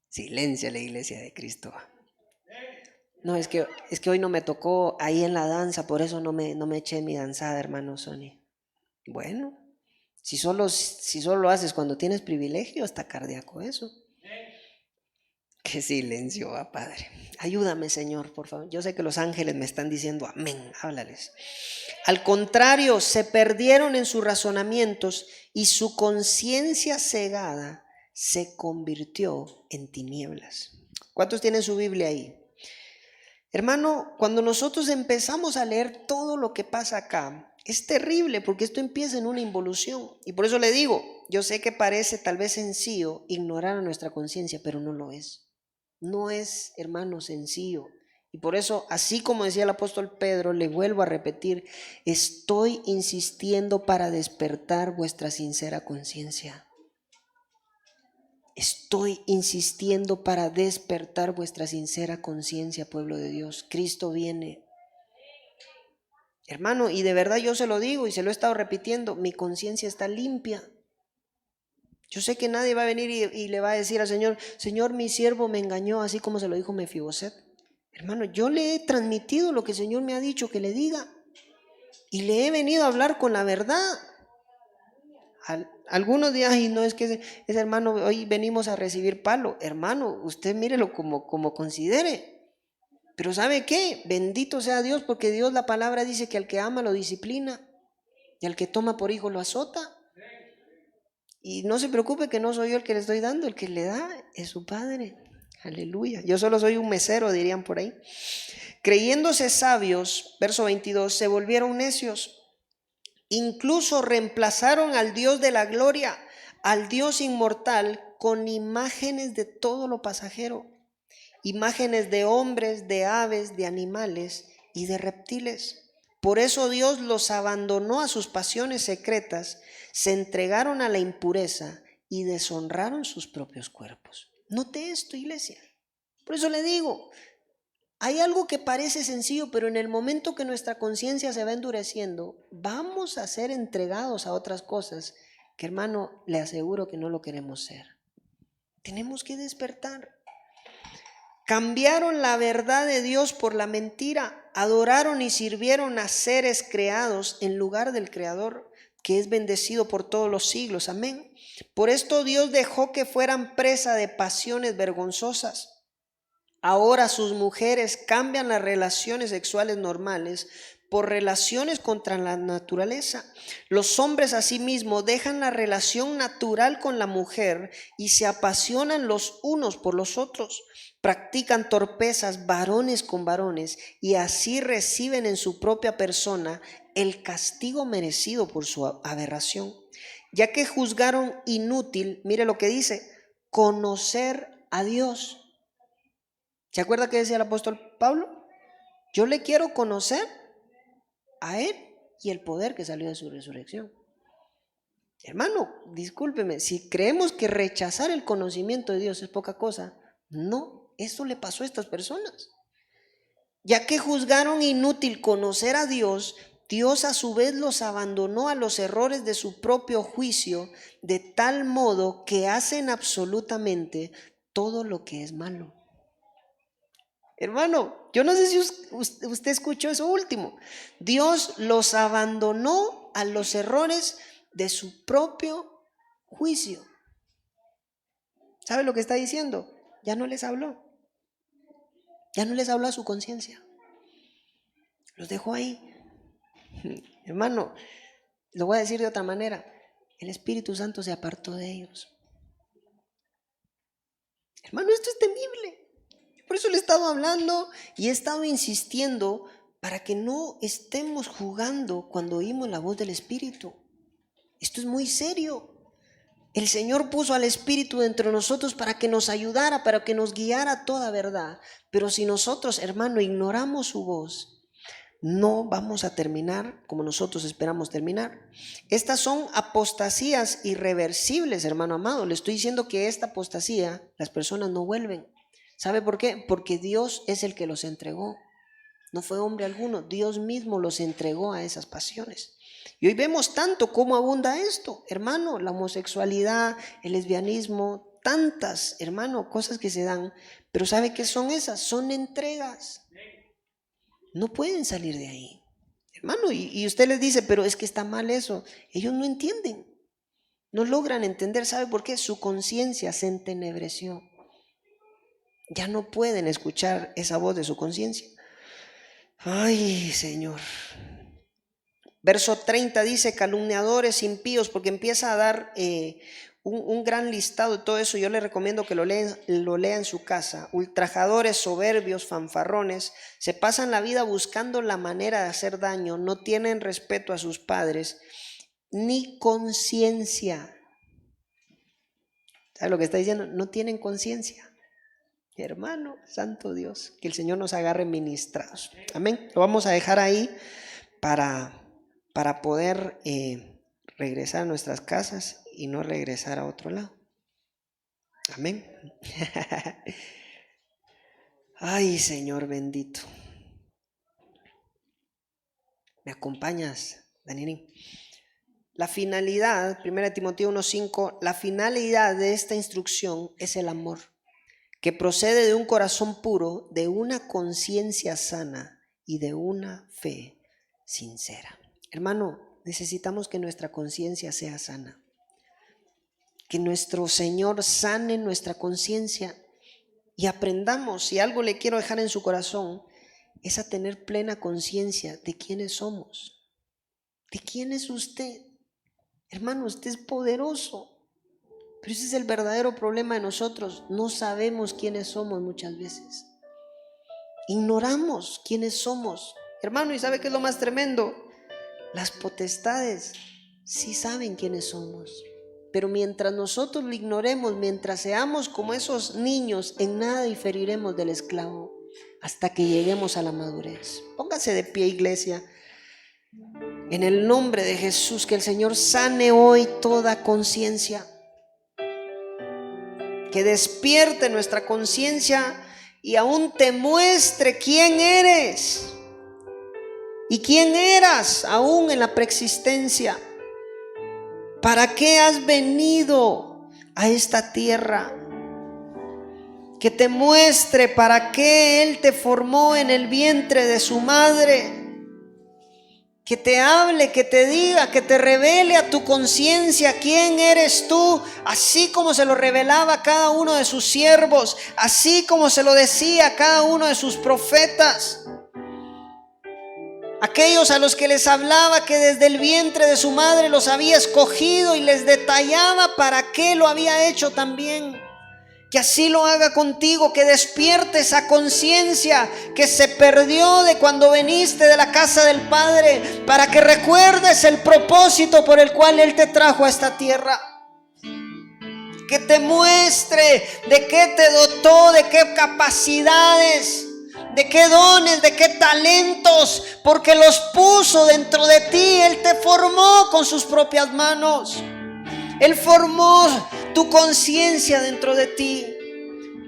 Silencia la iglesia de Cristo. No, es que hoy no me tocó ahí en la danza, por eso no me eché mi danzada, hermano Sony. Bueno, si solo lo haces cuando tienes privilegio, está cardíaco eso. Qué silencio, Padre. Ayúdame, Señor, por favor. Yo sé que los ángeles me están diciendo amén, háblales. Al contrario, se perdieron en sus razonamientos y su conciencia cegada se convirtió en tinieblas. ¿Cuántos tienen su Biblia ahí? Hermano, cuando nosotros empezamos a leer todo lo que pasa acá, es terrible porque esto empieza en una involución. Y por eso le digo, yo sé que parece tal vez sencillo ignorar a nuestra conciencia, pero no lo es. No es, hermano, sencillo. Y por eso, así como decía el apóstol Pedro, le vuelvo a repetir, estoy insistiendo para despertar vuestra sincera conciencia. Estoy insistiendo para despertar vuestra sincera conciencia, pueblo de Dios. Cristo viene. Hermano, y de verdad yo se lo digo y se lo he estado repitiendo, mi conciencia está limpia. Yo sé que nadie va a venir y le va a decir al Señor, Señor, mi siervo me engañó, así como se lo dijo Mefiboset. Hermano, yo le he transmitido lo que el Señor me ha dicho que le diga. Y le he venido a hablar con la verdad. Algunos días, y no es que ese hermano, hoy venimos a recibir palo. Hermano, usted mírelo como considere. Pero ¿sabe qué? Bendito sea Dios, porque Dios, la palabra dice que al que ama lo disciplina y al que toma por hijo lo azota. Y no se preocupe que no soy yo el que le estoy dando, el que le da es su Padre. Aleluya. Yo solo soy un mesero, dirían por ahí. Creyéndose sabios, verso 22, se volvieron necios. Incluso reemplazaron al Dios de la gloria, al Dios inmortal, con imágenes de todo lo pasajero. Imágenes de hombres, de aves, de animales y de reptiles. Por eso Dios los abandonó a sus pasiones secretas, se entregaron a la impureza y deshonraron sus propios cuerpos. Note esto, iglesia. Por eso le digo, hay algo que parece sencillo, pero en el momento que nuestra conciencia se va endureciendo, vamos a ser entregados a otras cosas que, hermano, le aseguro que no lo queremos ser. Tenemos que despertar. Cambiaron la verdad de Dios por la mentira, adoraron y sirvieron a seres creados en lugar del Creador, que es bendecido por todos los siglos. Amén. Por esto Dios dejó que fueran presa de pasiones vergonzosas. Ahora sus mujeres cambian las relaciones sexuales normales por relaciones contra la naturaleza. Los hombres asimismo dejan la relación natural con la mujer y se apasionan los unos por los otros. Practican torpezas varones con varones y así reciben en su propia persona el castigo merecido por su aberración. Ya que juzgaron inútil, mire lo que dice, conocer a Dios. ¿Se acuerda que decía el apóstol Pablo? Yo le quiero conocer a Él y el poder que salió de su resurrección. Hermano, discúlpeme, si creemos que rechazar el conocimiento de Dios es poca cosa, no, eso le pasó a estas personas. Ya que juzgaron inútil conocer a Dios, Dios a su vez los abandonó a los errores de su propio juicio, de tal modo que hacen absolutamente todo lo que es malo. Hermano, yo no sé si usted escuchó eso último. Dios los abandonó a los errores de su propio juicio. ¿Sabe lo que está diciendo? Ya no les habló. Ya no les habló a su conciencia. Los dejó ahí. Hermano, lo voy a decir de otra manera. El Espíritu Santo se apartó de ellos. Hermano, esto es temible. Por eso le he estado hablando y he estado insistiendo para que no estemos jugando cuando oímos la voz del Espíritu. Esto es muy serio. El Señor puso al Espíritu dentro de nosotros para que nos ayudara, para que nos guiara a toda verdad. Pero si nosotros, hermano, ignoramos su voz, no vamos a terminar como nosotros esperamos terminar. Estas son apostasías irreversibles, hermano amado. Le estoy diciendo que esta apostasía, las personas no vuelven. ¿Sabe por qué? Porque Dios es el que los entregó. No fue hombre alguno, Dios mismo los entregó a esas pasiones. Y hoy vemos tanto cómo abunda esto, hermano, la homosexualidad, el lesbianismo, tantas, hermano, cosas que se dan. Pero ¿sabe qué son esas? Son entregas. No pueden salir de ahí, hermano. Y usted les dice, pero es que está mal eso. Ellos no entienden, no logran entender. ¿Sabe por qué? Su conciencia se entenebreció. Ya no pueden escuchar esa voz de su conciencia. Ay, Señor. Verso 30 dice, calumniadores, impíos, porque empieza a dar un gran listado de todo eso. Yo le recomiendo que lo lea en su casa. Ultrajadores, soberbios, fanfarrones, se pasan la vida buscando la manera de hacer daño, no tienen respeto a sus padres, ni conciencia. ¿Sabe lo que está diciendo? No tienen conciencia. Hermano, santo Dios, que el Señor nos agarre ministrados. Amén. Lo vamos a dejar ahí para poder regresar a nuestras casas y no regresar a otro lado. Amén. Ay, Señor bendito. ¿Me acompañas, Danielín? La finalidad, 1 Timoteo 1:5, la finalidad de esta instrucción es el amor, que procede de un corazón puro, de una conciencia sana y de una fe sincera. Hermano, necesitamos que nuestra conciencia sea sana, que nuestro Señor sane nuestra conciencia y aprendamos. Si algo le quiero dejar en su corazón, es a tener plena conciencia de quiénes somos, de quién es usted. Hermano, usted es poderoso. Pero ese es el verdadero problema de nosotros. No sabemos quiénes somos muchas veces. Ignoramos quiénes somos. Hermano, ¿y sabe qué es lo más tremendo? Las potestades sí saben quiénes somos. Pero mientras nosotros lo ignoremos, mientras seamos como esos niños, en nada diferiremos del esclavo hasta que lleguemos a la madurez. Póngase de pie, iglesia. En el nombre de Jesús, que el Señor sane hoy toda conciencia. Que despierte nuestra conciencia y aún te muestre quién eres y quién eras aún en la preexistencia. ¿Para qué has venido a esta tierra? Que te muestre para qué Él te formó en el vientre de su madre. Que te hable, que te diga, que te revele a tu conciencia quién eres tú, así como se lo revelaba a cada uno de sus siervos, así como se lo decía a cada uno de sus profetas. Aquellos a los que les hablaba que desde el vientre de su madre los había escogido y les detallaba para qué lo había hecho también. Que así lo haga contigo, que despierte esa conciencia que se perdió de cuando viniste de la casa del Padre, para que recuerdes el propósito por el cual Él te trajo a esta tierra. Que te muestre de qué te dotó, de qué capacidades, de qué dones, de qué talentos, porque los puso dentro de ti. Él te formó con sus propias manos. Él formó tu conciencia dentro de ti.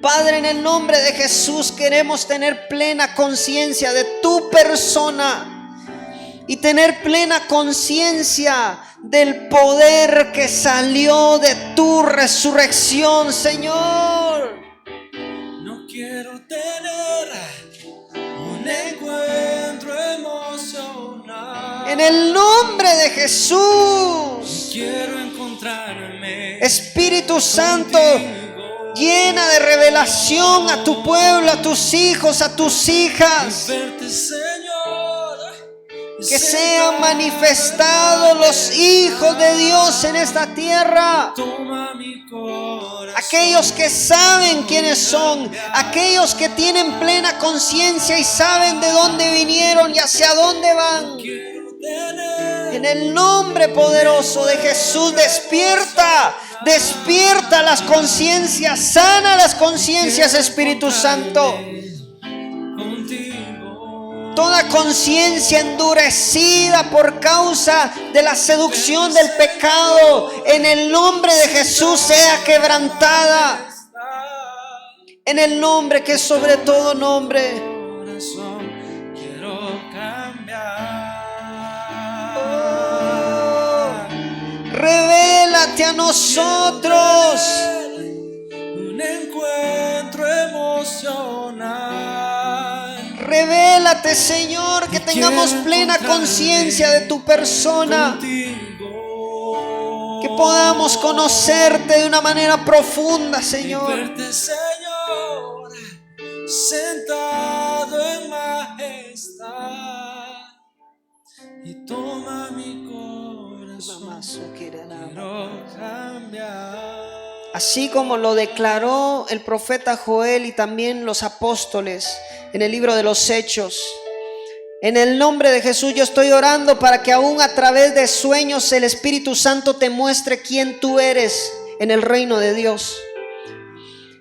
Padre, en el nombre de Jesús queremos tener plena conciencia de tu persona y tener plena conciencia del poder que salió de tu resurrección, Señor. No quiero tener un encuentro emocional. En el nombre de Jesús. Quiero encontrarme, Espíritu Santo, contigo, llena de revelación a tu pueblo, a tus hijos, a tus hijas. verte, Señor, Que sean manifestados los hijos de Dios en esta tierra. Toma mi corazón. Aquellos que saben quiénes son, aquellos que tienen plena conciencia y saben de dónde vinieron y hacia dónde van. Quiero tener En el nombre poderoso de Jesús, despierta Despierta las conciencias, sana las conciencias, Espíritu Santo. Toda conciencia endurecida por causa de la seducción del pecado, en el nombre de Jesús sea quebrantada. En el nombre que es sobre todo nombre. Quiero cambiar. Revélate a nosotros. Un encuentro emocional. Revélate, Señor, que tengamos plena conciencia de tu persona. Que podamos conocerte de una manera profunda, Señor. Verte, Señor, sentado en majestad. Y toma mi corazón. Quiero cambiar. Así como lo declaró el profeta Joel y también los apóstoles en el libro de los Hechos. En el nombre de Jesús yo estoy orando para que aún a través de sueños el Espíritu Santo te muestre quién tú eres en el reino de Dios.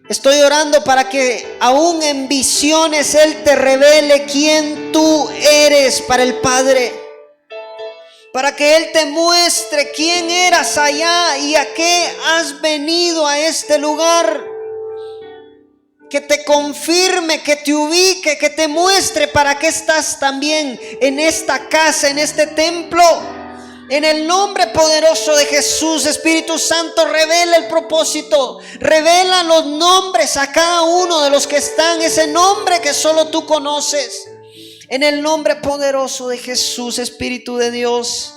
Estoy orando para que aún en visiones Él te revele quién tú eres para el Padre. Para que Él te muestre quién eras allá y a qué has venido a este lugar. Que te confirme, que te ubique, que te muestre para qué estás también en esta casa, en este templo. En el nombre poderoso de Jesús, Espíritu Santo, revela el propósito. Revela los nombres a cada uno de los que están, ese nombre que solo tú conoces. En el nombre poderoso de Jesús, Espíritu de Dios,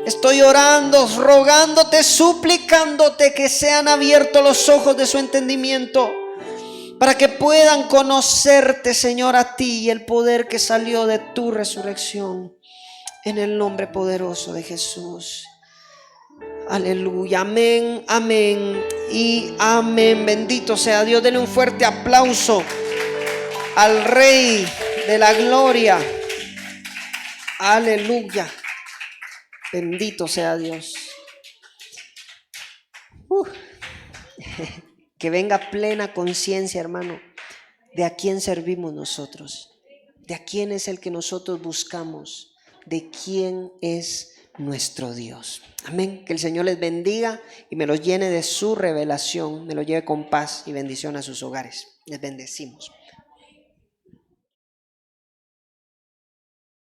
estoy orando, rogándote, suplicándote que sean abiertos los ojos de su entendimiento, para que puedan conocerte, Señor, a ti y el poder que salió de tu resurrección. En el nombre poderoso de Jesús. Aleluya, amén, amén y amén. Bendito sea Dios. Denle un fuerte aplauso al Rey de la Gloria. Aleluya. Bendito sea Dios. Que venga plena conciencia, hermano, de a quién servimos nosotros, de a quién es el que nosotros buscamos, de quién es nuestro Dios. Amén. Que el Señor les bendiga y me los llene de su revelación, me los lleve con paz y bendición a sus hogares. Les bendecimos.